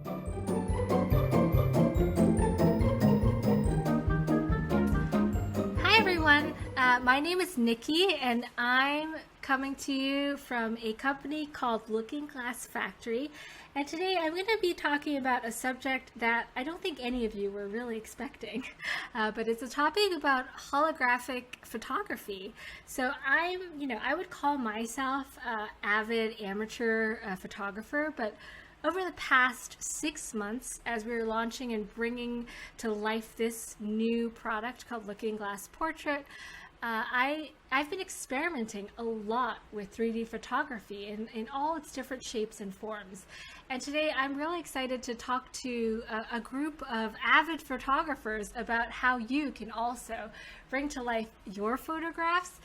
Hi everyone, my name is Nikki and I'm coming to you from a company called Looking Glass Factory, and today I'm going to be talking about a subject that I don't think any of you were really expecting, but it's a topic about holographic photography. So I would call myself an avid amateur photographer, but over the past 6 months, as we were launching and bringing to life this new product called Looking Glass Portrait, I've been experimenting a lot with 3D photography in all its different shapes and forms. And today I'm really excited to talk to a group of avid photographers about how you can also bring to life your photographs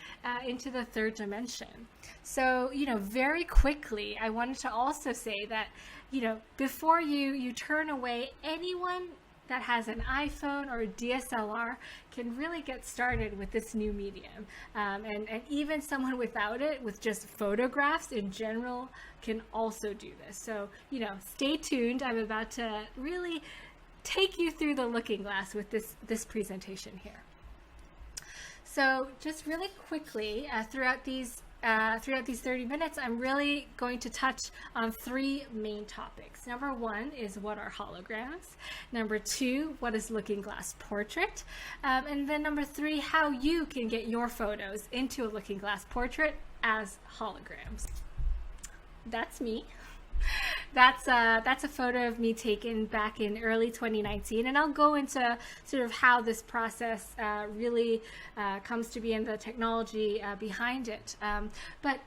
into the third dimension. So, very quickly, I wanted to also say that, before you turn away, anyone that has an iPhone or a DSLR can really get started with this new medium. And even someone without it, with just photographs in general, can also do this. So, stay tuned. I'm about to really take you through the looking glass with this presentation here. So just really quickly, throughout these 30 minutes, I'm really going to touch on 3 main topics. Number 1 is what are holograms. Number 2, what is Looking Glass Portrait? And then number 3, how you can get your photos into a Looking Glass Portrait as holograms. That's me. That's a photo of me taken back in early 2019, and I'll go into sort of how this process really comes to be and the technology behind it. But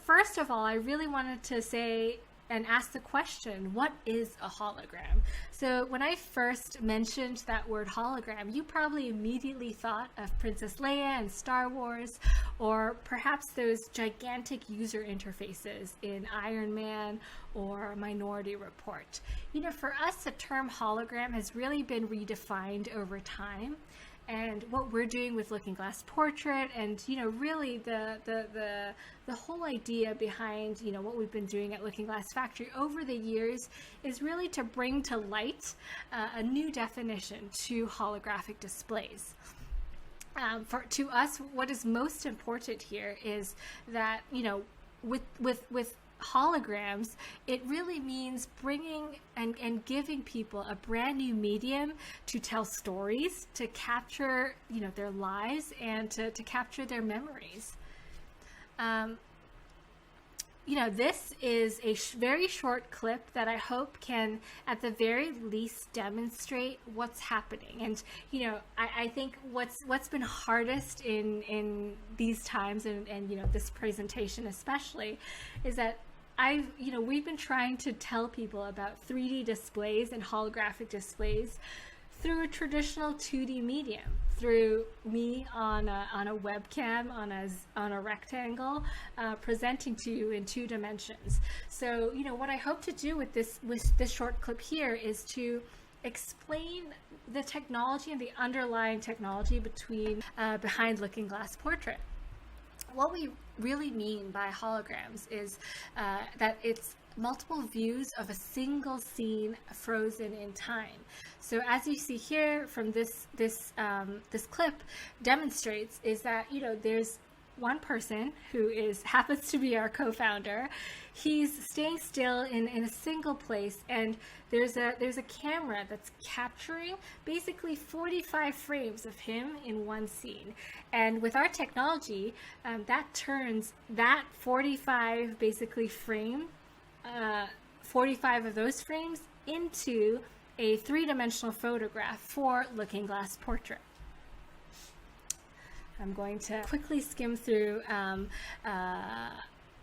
first of all, I really wanted to say and ask the question, what is a hologram? So when I first mentioned that word hologram, you probably immediately thought of Princess Leia and Star Wars, or perhaps those gigantic user interfaces in Iron Man or Minority Report. For us, the term hologram has really been redefined over time. And what we're doing with Looking Glass Portrait, and really the whole idea behind what we've been doing at Looking Glass Factory over the years is really to bring to light a new definition to holographic displays. To us, what is most important here is that with holograms, it really means bringing and giving people a brand new medium to tell stories, to capture their lives, and to capture their memories. This is a very short clip that I hope can at the very least demonstrate what's happening. And I think what's been hardest in these times and this presentation especially is that we've been trying to tell people about 3D displays and holographic displays through a traditional 2D medium, through me on a webcam on a rectangle, presenting to you in 2 dimensions. So what I hope to do with this short clip here is to explain the technology and the underlying technology behind Looking Glass Portrait. What we really mean by holograms is that it's multiple views of a single scene frozen in time. So as you see here from this clip demonstrates is that there's one person who happens to be our co-founder. He's staying still in a single place, and there's a camera that's capturing basically 45 frames of him in one scene. And with our technology, that turns that 45 basically 45 of those frames into a 3-dimensional photograph for Looking Glass Portrait. I'm going to quickly skim through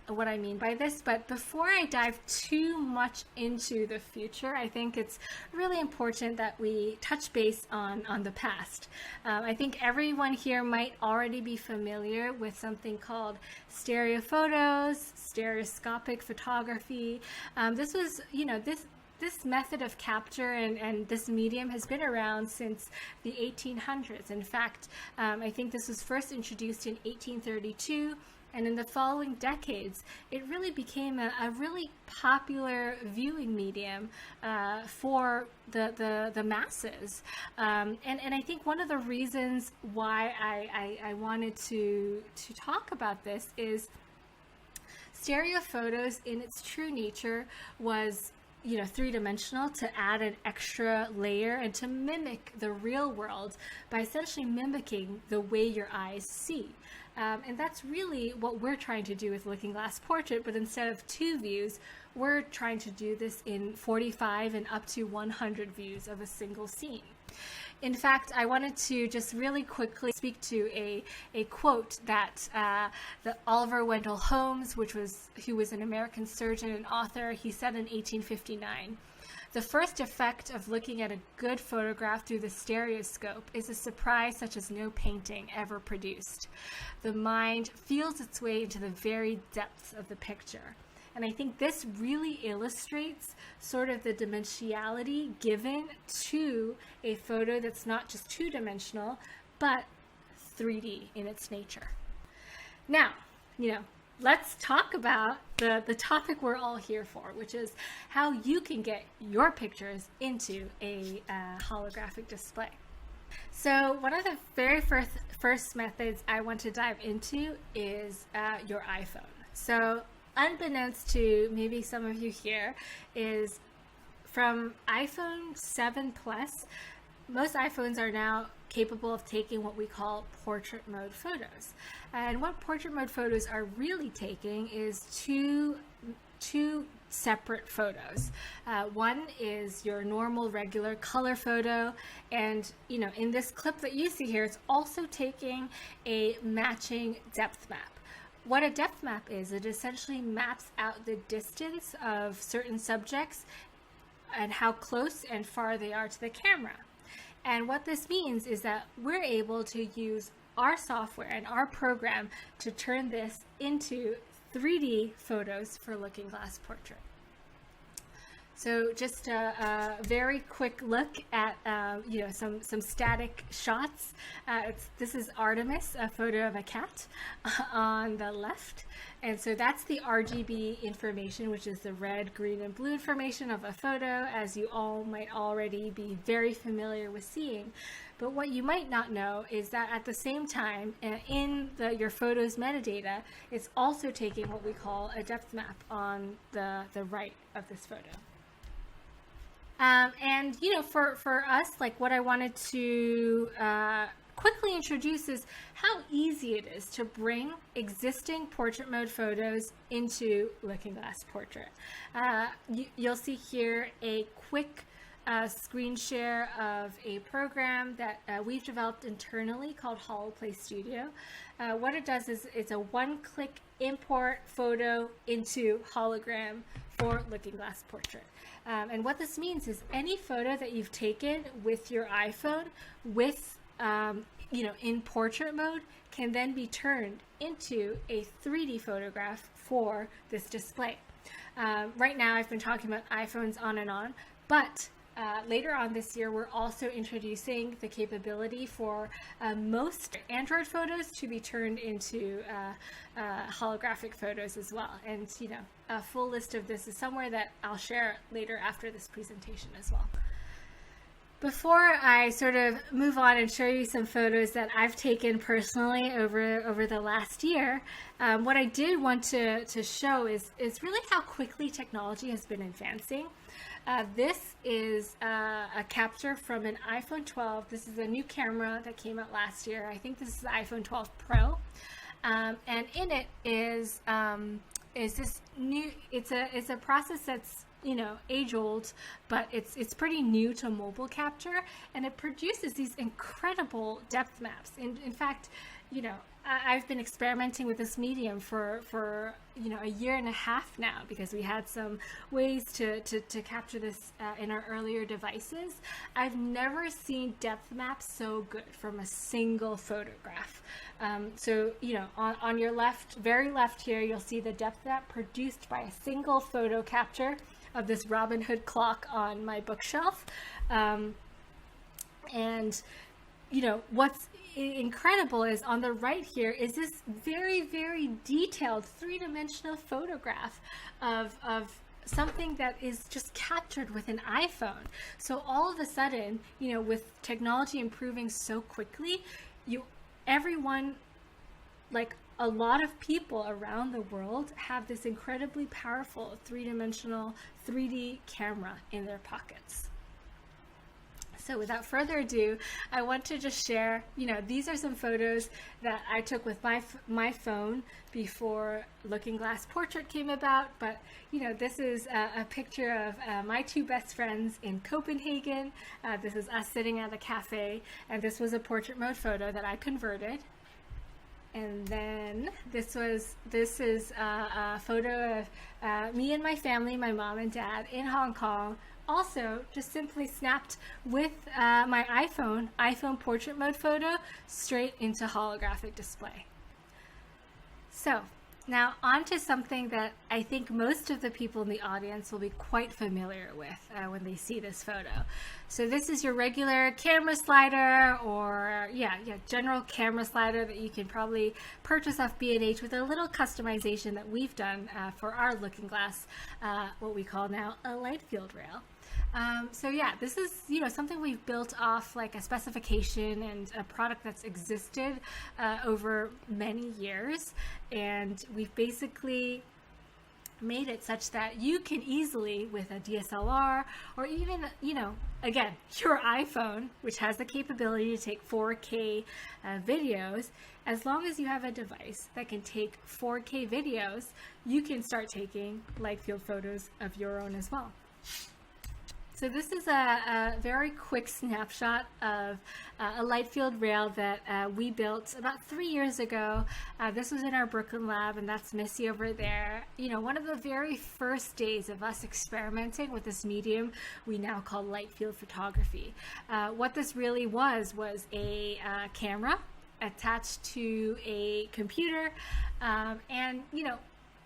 what I mean by this, but before I dive too much into the future, I think it's really important that we touch base on the past. I think everyone here might already be familiar with something called stereophotos, stereoscopic photography. This was, this method of capture and this medium has been around since the 1800s. In fact, I think this was first introduced in 1832 And in the following decades, it really became a really popular viewing medium for the masses. And I think one of the reasons why I wanted to talk about this is stereo photos in its true nature was three-dimensional to add an extra layer and to mimic the real world by essentially mimicking the way your eyes see. And that's really what we're trying to do with Looking Glass Portrait, but instead of 2 views, we're trying to do this in 45 and up to 100 views of a single scene. In fact, I wanted to just really quickly speak to a quote that Oliver Wendell Holmes, who was an American surgeon and author, he said in 1859. The first effect of looking at a good photograph through the stereoscope is a surprise such as no painting ever produced. The mind feels its way into the very depths of the picture. And I think this really illustrates sort of the dimensionality given to a photo that's not just 2-dimensional, but 3D in its nature. Now, let's talk about the topic we're all here for, which is how you can get your pictures into a holographic display. So one of the very first methods I want to dive into is your iPhone. So unbeknownst to maybe some of you here, is from iPhone 7 Plus, most iPhones are now capable of taking what we call portrait mode photos. And what portrait mode photos are really taking is two separate photos. One is your normal regular color photo, and in this clip that you see here, it's also taking a matching depth map. What a depth map is, it essentially maps out the distance of certain subjects and how close and far they are to the camera. And what this means is that we're able to use our software and our program to turn this into 3D photos for Looking Glass Portrait. So just a very quick look at some static shots. This is Artemis, a photo of a cat on the left. And so that's the RGB information, which is the red, green, and blue information of a photo, as you all might already be very familiar with seeing. But what you might not know is that at the same time, in your photo's metadata, it's also taking what we call a depth map on the right of this photo. And for us, like what I wanted to quickly introduce is how easy it is to bring existing portrait mode photos into Looking Glass Portrait. You'll see here a quick screen share of a program that we've developed internally called HoloPlay Studio. What it does is it's a one-click import photo into hologram for Looking Glass Portrait. And what this means is any photo that you've taken with your iPhone with, in portrait mode can then be turned into a 3D photograph for this display. Right now I've been talking about iPhones on and on, but later on this year, we're also introducing the capability for most Android photos to be turned into holographic photos as well. And, a full list of this is somewhere that I'll share later after this presentation as well. Before I sort of move on and show you some photos that I've taken personally over the last year, what I did want to show is really how quickly technology has been advancing. This is a capture from an iPhone 12. This is a new camera that came out last year. I think this is the iPhone 12 Pro. And in it is this new, it's a process that's age old, but it's pretty new to mobile capture, and it produces these incredible depth maps. In fact, I've been experimenting with this medium for a year and a half now, because we had some ways to capture this in our earlier devices. I've never seen depth maps so good from a single photograph. So on your very left here, you'll see the depth map produced by a single photo capture of this Robin Hood clock on my bookshelf. And what's incredible is on the right here is this very, very detailed three-dimensional photograph of something that is just captured with an iPhone. So all of a sudden, with technology improving so quickly, everyone, like a lot of people around the world, have this incredibly powerful three-dimensional 3D camera in their pockets. So without further ado, I want to just share, these are some photos that I took with my phone before Looking Glass Portrait came about. But, this is a picture of my two best friends in Copenhagen. This is us sitting at a cafe, and this was a portrait mode photo that I converted. And then this is a photo of me and my family, my mom and dad, in Hong Kong. Also, just simply snapped with my iPhone portrait mode photo straight into holographic display. So now on to something that I think most of the people in the audience will be quite familiar with when they see this photo. So this is your regular camera slider, or general camera slider that you can probably purchase off B&H with a little customization that we've done for our Looking Glass, what we call now a light field rail. This is, something we've built off like a specification and a product that's existed over many years. And we've basically made it such that you can easily, with a DSLR or even, again, your iPhone, which has the capability to take 4K videos, as long as you have a device that can take 4K videos, you can start taking light field photos of your own as well. So this is a very quick snapshot of a light field rail that we built about 3 years ago. This was in our Brooklyn lab, and that's Missy over there. One of the very first days of us experimenting with this medium we now call light field photography. What this really was a camera attached to a computer, and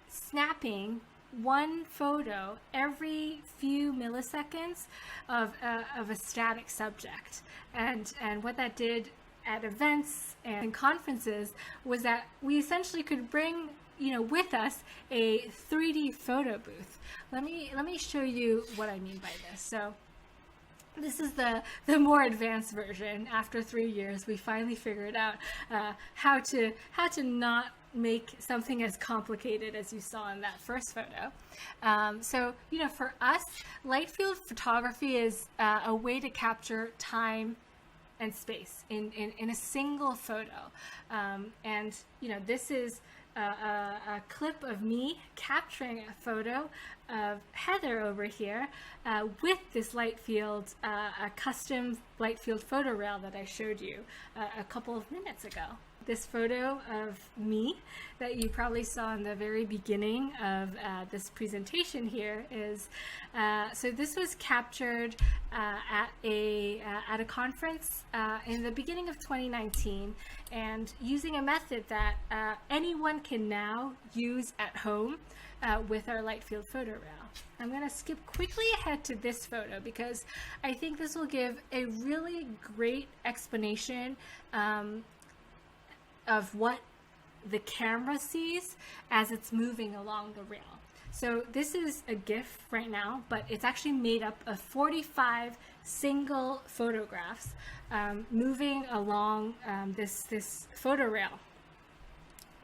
snapping one photo every few milliseconds of a static subject. And what that did at events and conferences was that we essentially could bring with us a 3D photo booth. Let me show you what I mean by this. So this is the more advanced version. After 3 years, we finally figured out how to not make something as complicated as you saw in that first photo. For us, light field photography is a way to capture time and space in a single photo. This is a clip of me capturing a photo of Heather over here with this light field, a custom light field photo rail that I showed you a couple of minutes ago. This photo of me that you probably saw in the very beginning of this presentation here is, so this was captured at a conference in the beginning of 2019, and using a method that anyone can now use at home with our light field photo rail. I'm going to skip quickly ahead to this photo because I think this will give a really great explanation of what the camera sees as it's moving along the rail. So this is a GIF right now, but it's actually made up of 45 single photographs moving along this photo rail.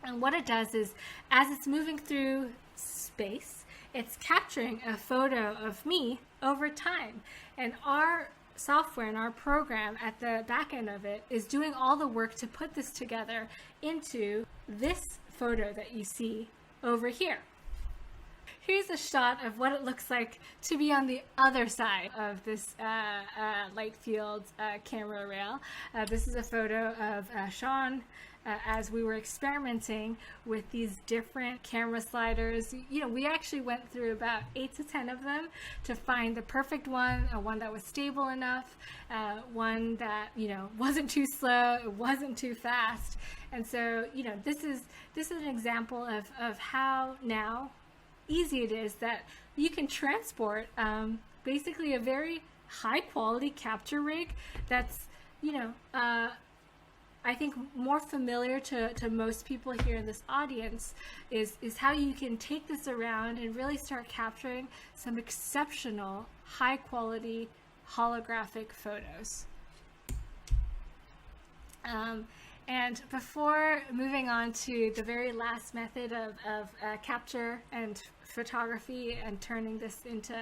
And what it does is, as it's moving through space, it's capturing a photo of me over time. And our software and our program at the back end of it is doing all the work to put this together into this photo that you see over here. Here's a shot of what it looks like to be on the other side of this light field camera rail. This is a photo of Sean as we were experimenting with these different camera sliders. We actually went through about 8 to 10 of them to find the perfect one, one that was stable enough, one that wasn't too slow, it wasn't too fast. And so this is an example of how now easy it is that you can transport basically a very high quality capture rig that's you know, I think more familiar to most people here in this audience is how you can take this around and really start capturing some exceptional, high quality holographic photos. And before moving on to the very last method of capture and photography and turning this into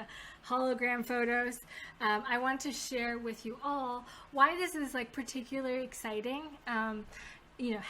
hologram photos, I want to share with you all why this is like particularly exciting. You know,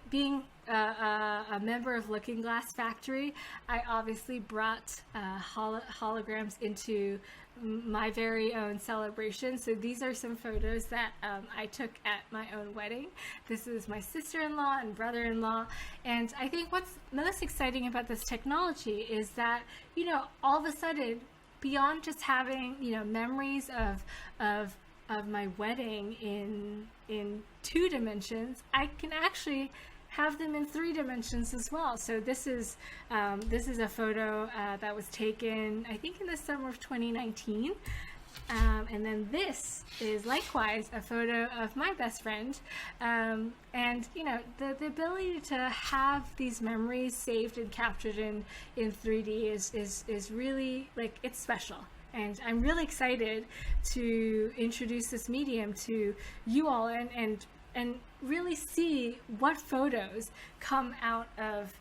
being a member of Looking Glass Factory, I obviously brought holograms into my very own celebration. So these are some photos that I took at my own wedding. This is my sister-in-law and brother-in-law. And I think what's most exciting about this technology is that, you know, all of a sudden, beyond just having, you know, memories of my wedding in 2 dimensions, I can actually have them in 3 dimensions as well. So this is a photo that was taken, I think, in the summer of 2019. And then this is likewise a photo of my best friend. And you know, the ability to have these memories saved and captured in 3D is really, like, it's special. And I'm really excited to introduce this medium to you all and really see what photos come out of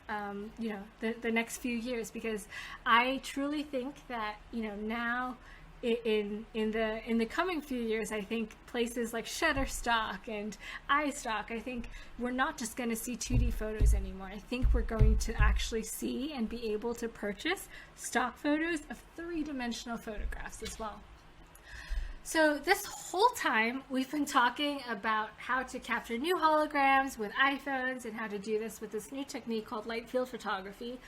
you know, the next few years, because I truly think that, you know, now in the coming few years, I think places like Shutterstock and iStock, I think we're not just going to see 2D photos anymore. I think we're going to actually see and be able to purchase stock photos of 3-dimensional photographs as well. So this whole time we've been talking about how to capture new holograms with iPhones and how to do this with this new technique called light field photography.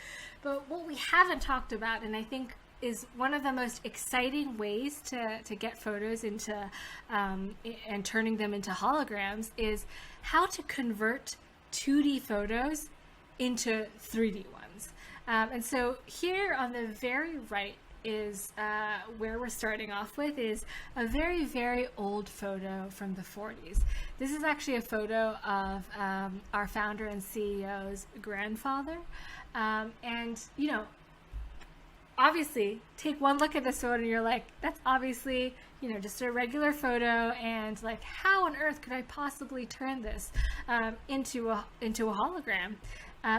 But what we haven't talked about, and I think is one of the most exciting ways to get photos into and turning them into holograms, is how to convert 2D photos into 3D ones. And so here on the very right is where we're starting off with, is a very, very old photo from the 40s. This is actually a photo of our founder and CEO's grandfather. And, you know, obviously take one look at this photo and you're like, that's obviously, you know, just a regular photo, and like, how on earth could I possibly turn this into a hologram?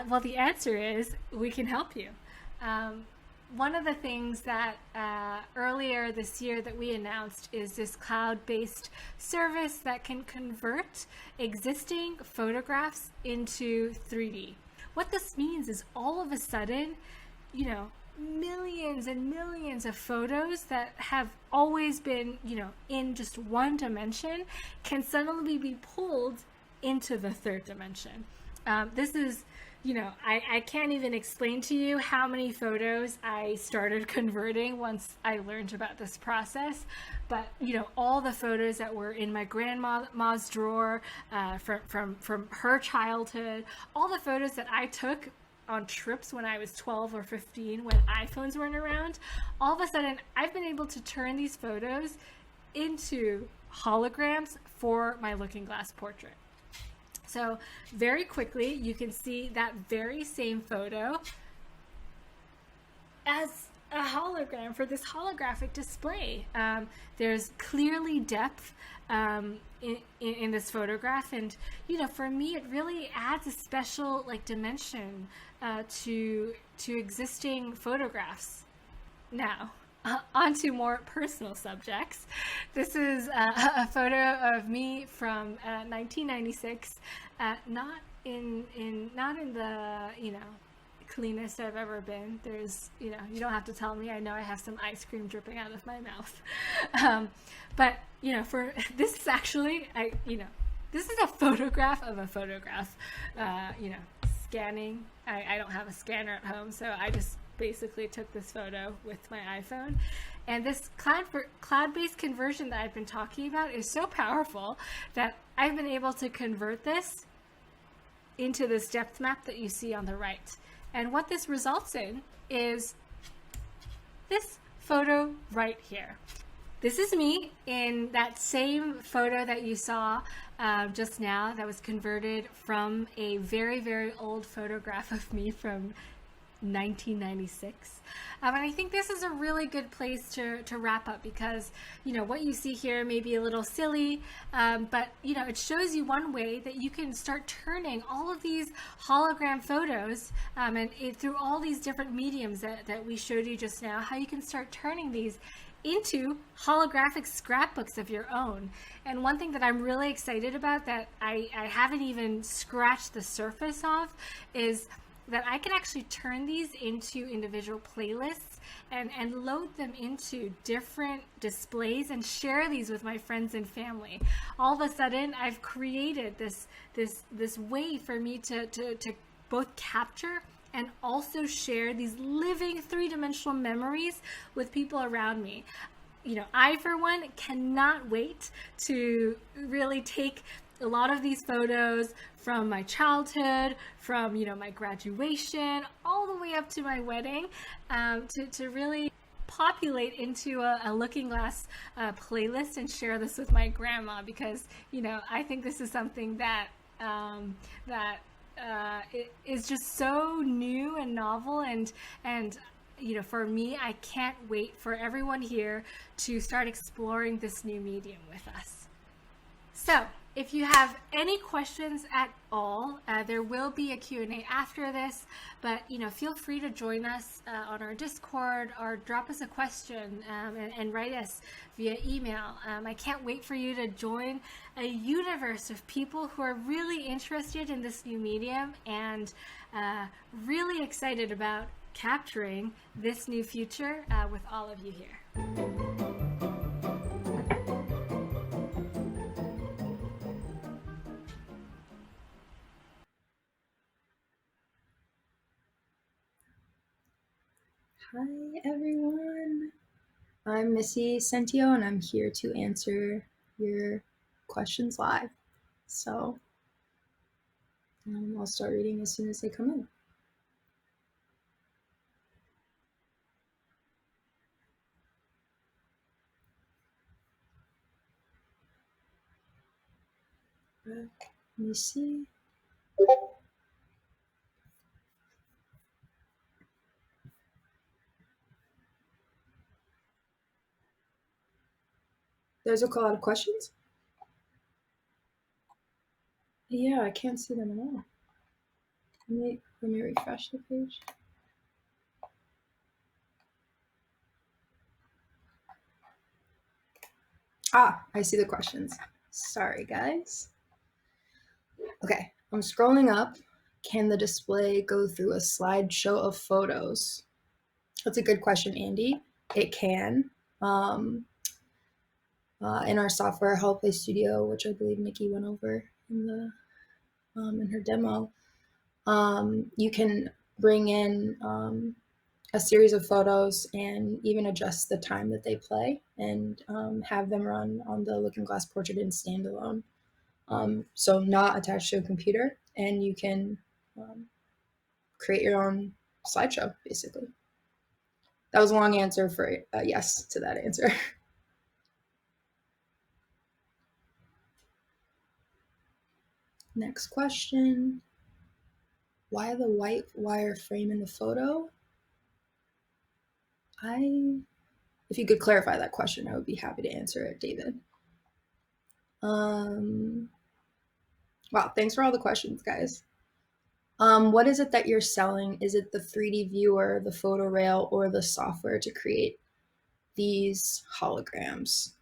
Well, the answer is we can help you. One of the things that earlier this year that we announced is this cloud-based service that can convert existing photographs into 3D. What this means is all of a sudden, you know, millions and millions of photos that have always been, you know, in just 1 dimension can suddenly be pulled into the 3rd dimension. This is, you know, I can't even explain to you how many photos I started converting once I learned about this process. But, you know, all the photos that were in my grandma's drawer from her childhood, all the photos that I took on trips when I was 12 or 15 when iPhones weren't around, all of a sudden I've been able to turn these photos into holograms for my Looking Glass portrait. So very quickly you can see that very same photo as a hologram for this holographic display. There's clearly depth in this photograph, and, you know, for me it really adds a special, like, dimension to existing photographs. Now onto more personal subjects. This is a photo of me from 1996, not in the, you know, cleanest I've ever been. There's, you know, you don't have to tell me. I know I have some ice cream dripping out of my mouth. But, you know, for this is actually, this is a photograph of a photograph. You know, scanning. I don't have a scanner at home, so I just basically took this photo with my iPhone. And this cloud-based conversion that I've been talking about is so powerful that I've been able to convert this into this depth map that you see on the right. And what this results in is this photo right here. This is me in that same photo that you saw just now that was converted from a very, very old photograph of me from 1996. And I think this is a really good place to wrap up because, what you see here may be a little silly, but, it shows you one way that you can start turning all of these hologram photos through all these different mediums that we showed you just now, how you can start turning these into holographic scrapbooks of your own. And one thing that I'm really excited about that I haven't even scratched the surface of is that I can actually turn these into individual playlists and load them into different displays and share these with my friends and family. All of a sudden, I've created this way for me to both capture and also share these living three-dimensional memories with people around me. I, for one, cannot wait to really take a lot of these photos from my childhood, from, my graduation, all the way up to my wedding, to really populate into a Looking Glass playlist and share this with my grandma because, I think this is something that it is just so new and novel and for me, I can't wait for everyone here to start exploring this new medium with us. So, if you have any questions at all, there will be a Q&A after this, but feel free to join us on our Discord or drop us a question and write us via email. I can't wait for you to join a universe of people who are really interested in this new medium and really excited about capturing this new future with all of you here. Hi everyone, I'm Missy Sentio and I'm here to answer your questions live. So I'll start reading as soon as they come in. Let me see. There's a lot of questions? Yeah, I can't see them at all. Let me refresh the page. I see the questions. Sorry, guys. Okay, I'm scrolling up. Can the display go through a slideshow of photos? That's a good question, Andy. It can. In our software Helplay Studio, which I believe Nikki went over in her demo, you can bring in a series of photos and even adjust the time that they play and have them run on the Looking Glass Portrait in standalone. So not attached to a computer, and you can create your own slideshow, basically. That was a long answer for yes to that answer. Next question. Why the white wire frame in the photo? If you could clarify that question, I would be happy to answer it, David. Wow, thanks for all the questions, guys. What is it that you're selling? Is it the 3D viewer, the photo rail, or the software to create these holograms?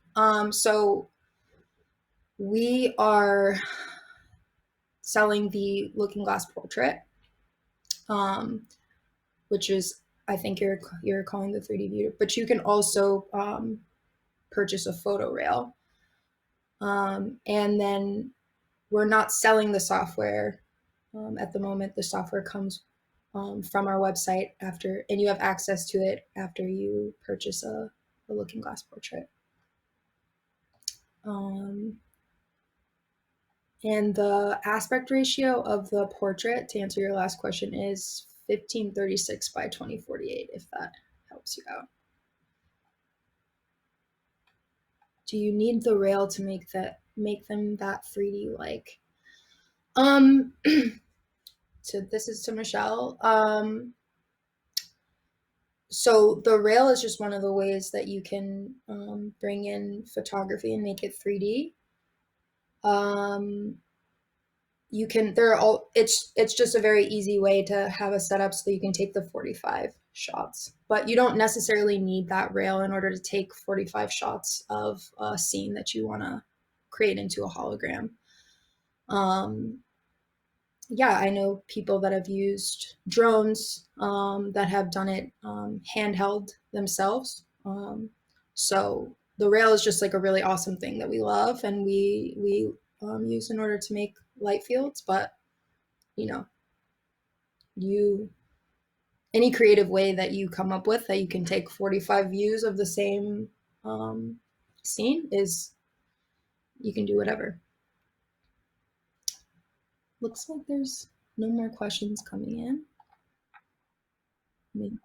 So we are selling the Looking Glass Portrait, which is, I think you're calling the 3D viewer, but you can also purchase a photo rail. And then we're not selling the software at the moment. The software comes from our website after, and you have access to it after you purchase a Looking Glass Portrait. And the aspect ratio of the portrait, to answer your last question, is 1536 by 2048, if that helps you out. Do you need the rail to make them that 3D like? So this is to Michelle. So the rail is just one of the ways that you can bring in photography and make it 3D. You can it's just a very easy way to have a setup so that you can take the 45 shots, but you don't necessarily need that rail in order to take 45 shots of a scene that you want to create into a hologram. Yeah, I know people that have used drones that have done it handheld themselves. So the rail is just like a really awesome thing that we love and we use in order to make light fields. But you know, you any creative way that you come up with that you can take 45 views of the same scene is you can do whatever. Looks like there's no more questions coming in.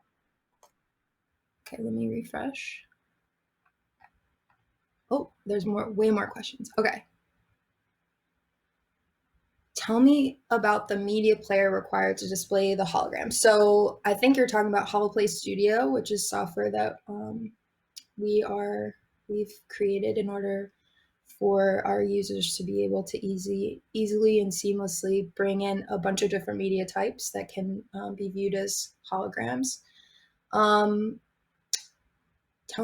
Okay, let me refresh. Oh, there's way more questions. Okay. Tell me about the media player required to display the hologram. So I think you're talking about HoloPlay Studio, which is software that we've created in order for our users to be able to easily and seamlessly bring in a bunch of different media types that can be viewed as holograms. Tell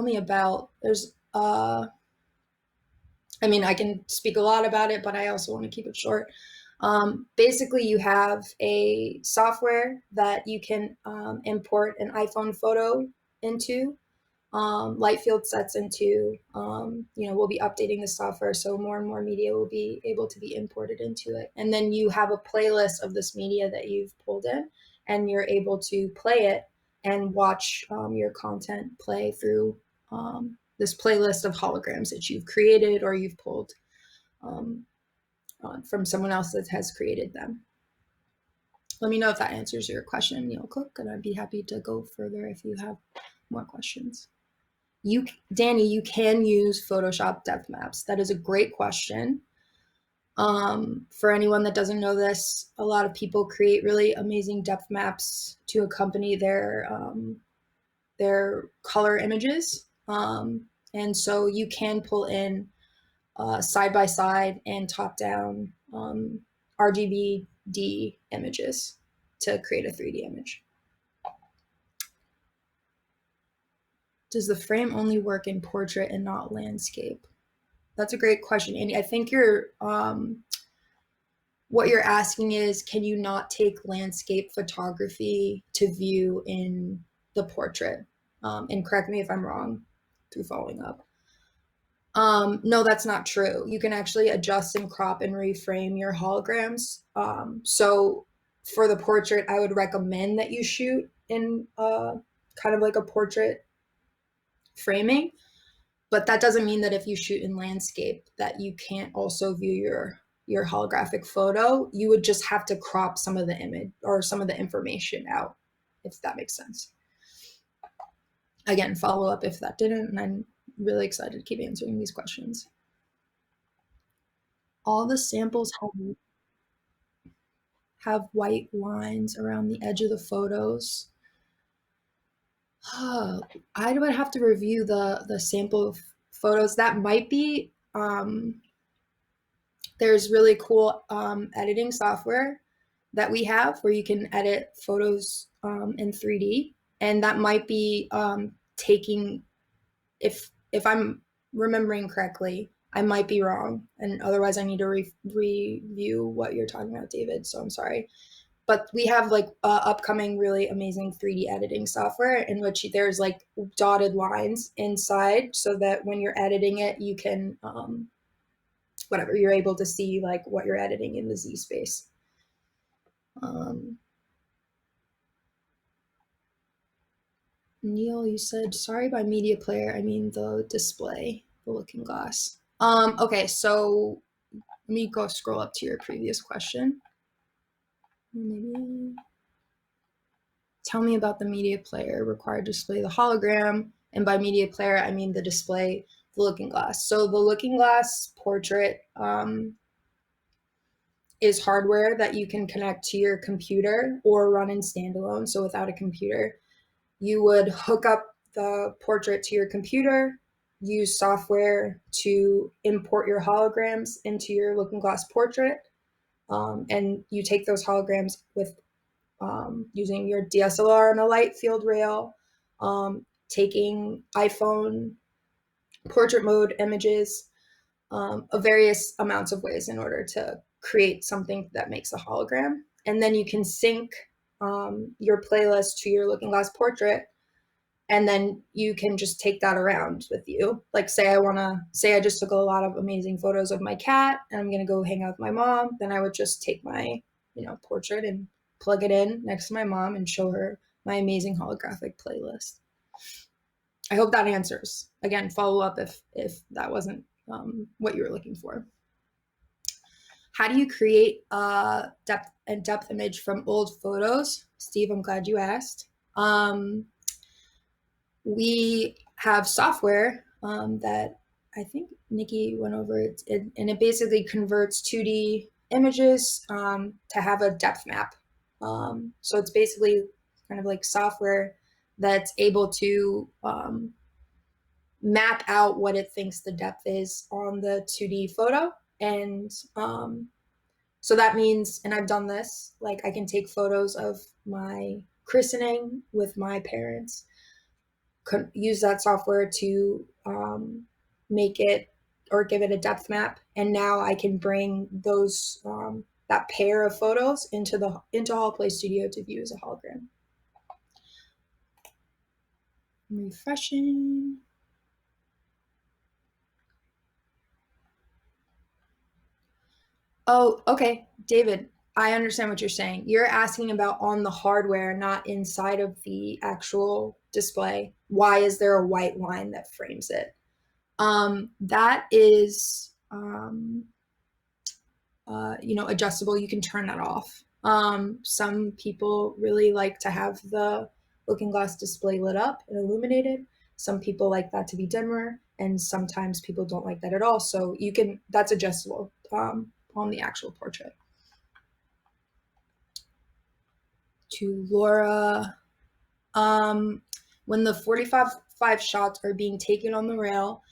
me about, I can speak a lot about it, but I also want to keep it short. Basically, you have a software that you can import an iPhone photo into, light field sets into. We'll be updating the software, so more and more media will be able to be imported into it. And then you have a playlist of this media that you've pulled in, and you're able to play it and watch your content play through this playlist of holograms that you've created or you've pulled from someone else that has created them. Let me know if that answers your question, Neil Cook, and I'd be happy to go further if you have more questions. Danny, you can use Photoshop depth maps. That is a great question. For anyone that doesn't know this, a lot of people create really amazing depth maps to accompany their color images. And so you can pull in side-by-side and top-down RGBD images to create a 3D image. Does the frame only work in portrait and not landscape? That's a great question, Andy. I think what you're asking is, can you not take landscape photography to view in the portrait? And correct me if I'm wrong through following up. No, that's not true. You can actually adjust and crop and reframe your holograms. So for the portrait, I would recommend that you shoot in kind of like a portrait framing, but that doesn't mean that if you shoot in landscape that you can't also view your holographic photo. You would just have to crop some of the image or some of the information out, if that makes sense. Again, follow up if that didn't, and I'm really excited to keep answering these questions. All the samples have white lines around the edge of the photos. I would have to review the sample photos. That might be, there's really cool editing software that we have where you can edit photos in 3D. And that might be taking, if I'm remembering correctly, I might be wrong. And otherwise I need to review what you're talking about, David. So I'm sorry. But we have like upcoming really amazing 3D editing software in which there's like dotted lines inside so that when you're editing it, you can, you're able to see like what you're editing in the Z space. Neil, you said, sorry by media player, I mean the display, the looking glass. Okay, so let me go scroll up to your previous question. Maybe tell me about the media player required to display the hologram. And by media player, I mean the display the Looking Glass. So the Looking Glass portrait is hardware that you can connect to your computer or run in standalone. So without a computer, you would hook up the portrait to your computer, use software to import your holograms into your Looking Glass portrait, and you take those holograms with using your DSLR on a light field rail, taking iPhone portrait mode images of various amounts of ways in order to create something that makes a hologram. And then you can sync your playlist to your Looking Glass portrait, and then you can just take that around with you. Like say I just took a lot of amazing photos of my cat and I'm gonna go hang out with my mom, then I would just take my, portrait and plug it in next to my mom and show her my amazing holographic playlist. I hope that answers. Again, follow up if that wasn't what you were looking for. How do you create a depth image from old photos? Steve, I'm glad you asked. We have software that I think Nikki went over it, and it basically converts 2D images to have a depth map. So it's basically kind of like software that's able to map out what it thinks the depth is on the 2D photo. And so that means, and I've done this, like I can take photos of my christening with my parents, use that software to make it or give it a depth map, and now I can bring those that pair of photos into Holoplay Studio to view as a hologram. I'm refreshing. Oh, okay, David, I understand what you're saying. You're asking about on the hardware, not inside of the actual display. Why is there a white line that frames it? That is, adjustable. You can turn that off. Some people really like to have the Looking Glass display lit up and illuminated. Some people like that to be dimmer, and sometimes people don't like that at all. So that's adjustable on the actual portrait. To Laura, when the 45 shots are being taken on the rail,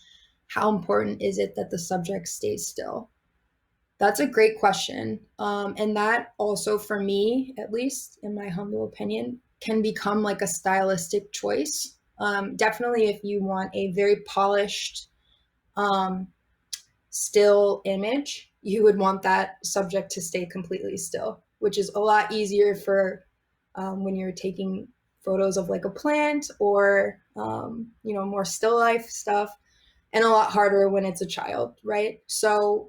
how important is it that the subject stays still? That's a great question. And that also, for me, at least in my humble opinion, can become like a stylistic choice. Definitely if you want a very polished, still image, you would want that subject to stay completely still, which is a lot easier for when you're taking photos of like a plant or, more still life stuff, and a lot harder when it's a child, right? So,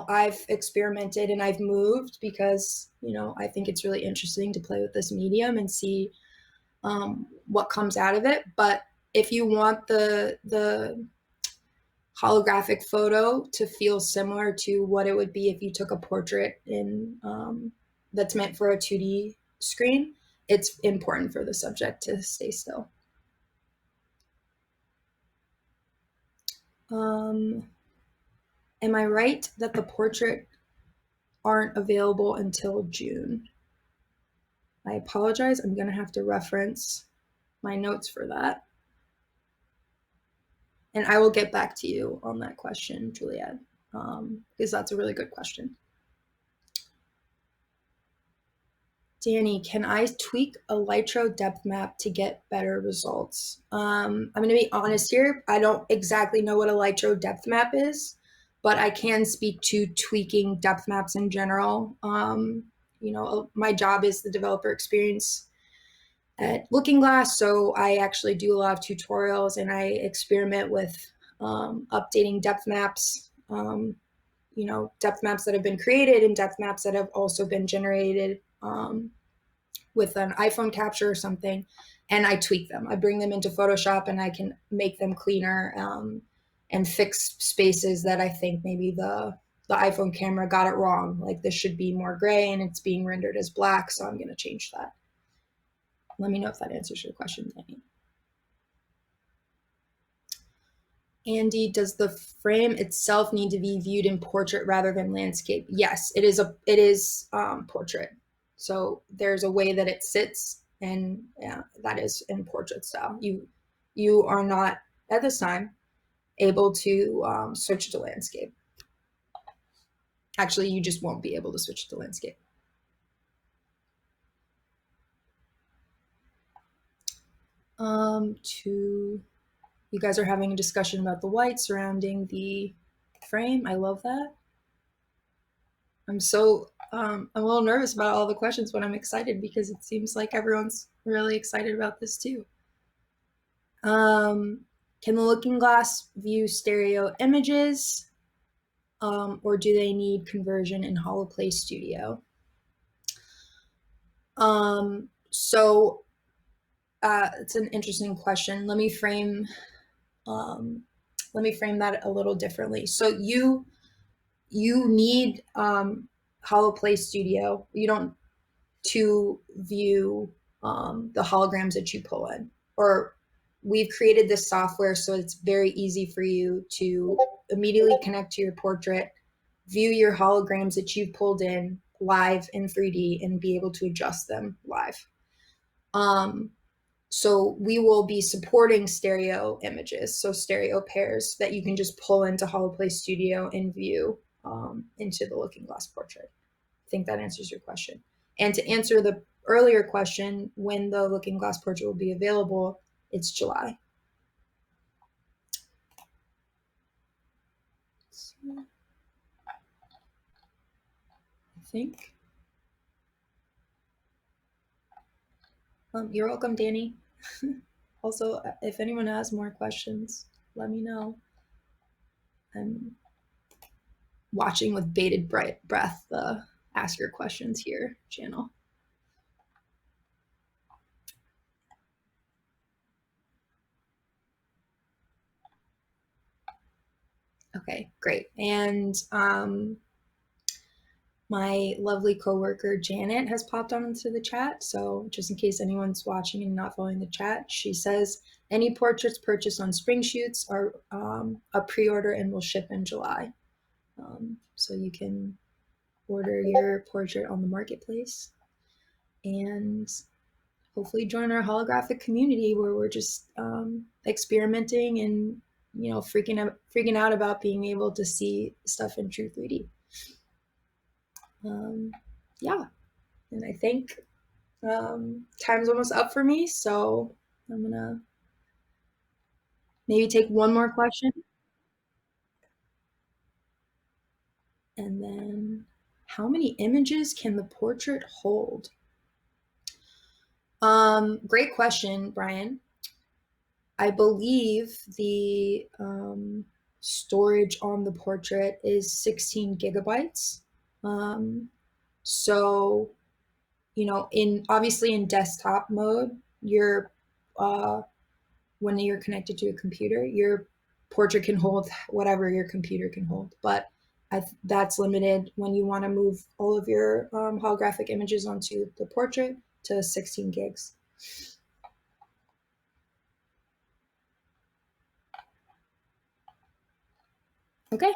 I've experimented and I've moved because, I think it's really interesting to play with this medium and see what comes out of it. But if you want the holographic photo to feel similar to what it would be if you took a portrait in that's meant for a 2D screen, it's important for the subject to stay still. Am I right that the portrait aren't available until June? I apologize. I'm going to have to reference my notes for that. And I will get back to you on that question, Juliet, because that's a really good question. Danny, can I tweak a Lytro depth map to get better results? I'm going to be honest here. I don't exactly know what a Lytro depth map is, but I can speak to tweaking depth maps in general. My job is the developer experience at Looking Glass, so I actually do a lot of tutorials and I experiment with updating depth maps, depth maps that have been created and depth maps that have also been generated with an iPhone capture or something, and I tweak them. I bring them into Photoshop and I can make them cleaner and fix spaces that I think maybe the iPhone camera got it wrong. Like this should be more gray and it's being rendered as black, so I'm going to change that. Let me know if that answers your question, Danny. Andy, does the frame itself need to be viewed in portrait rather than landscape? Yes, it is portrait. So there's a way that it sits, and yeah, that is in portrait style. You are not at this time able to switch to landscape. Actually, you just won't be able to switch to landscape. You guys are having a discussion about the white surrounding the frame. I love that. I'm a little nervous about all the questions, but I'm excited because it seems like everyone's really excited about this too. Can the looking glass view stereo images, or do they need conversion in HoloPlay Studio? It's an interesting question. Let me frame that a little differently. So you need HoloPlay Studio. You don't to view the holograms that you pull in. Or we've created this software so it's very easy for you to immediately connect to your portrait, view your holograms that you've pulled in live in 3D, and be able to adjust them live. So we will be supporting stereo images, so stereo pairs that you can just pull into HoloPlay Studio and view into the Looking Glass portrait. I think that answers your question. And to answer the earlier question, when the Looking Glass portrait will be available, it's July. So, I think. You're welcome, Danny. Also, if anyone has more questions, let me know. I'm watching with bated breath the Ask Your Questions Here channel. Okay, great. And my lovely coworker Janet has popped on into the chat. So just in case anyone's watching and not following the chat, she says any portraits purchased on spring shoots are a pre-order and will ship in July. So you can order your portrait on the marketplace and hopefully join our holographic community where we're just experimenting and freaking out about being able to see stuff in true 3D. Yeah, and I think time's almost up for me, so I'm gonna maybe take one more question. And then, how many images can the portrait hold? Great question, Brian. I believe the storage on the portrait is 16 gigabytes. So, obviously in desktop mode, when you're connected to a computer, your portrait can hold whatever your computer can hold. But that's limited when you want to move all of your holographic images onto the portrait to 16 gigs. Okay.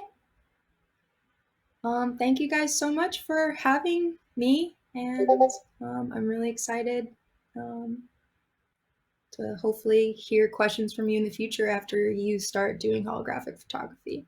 Thank you guys so much for having me, and I'm really excited to hopefully hear questions from you in the future after you start doing holographic photography.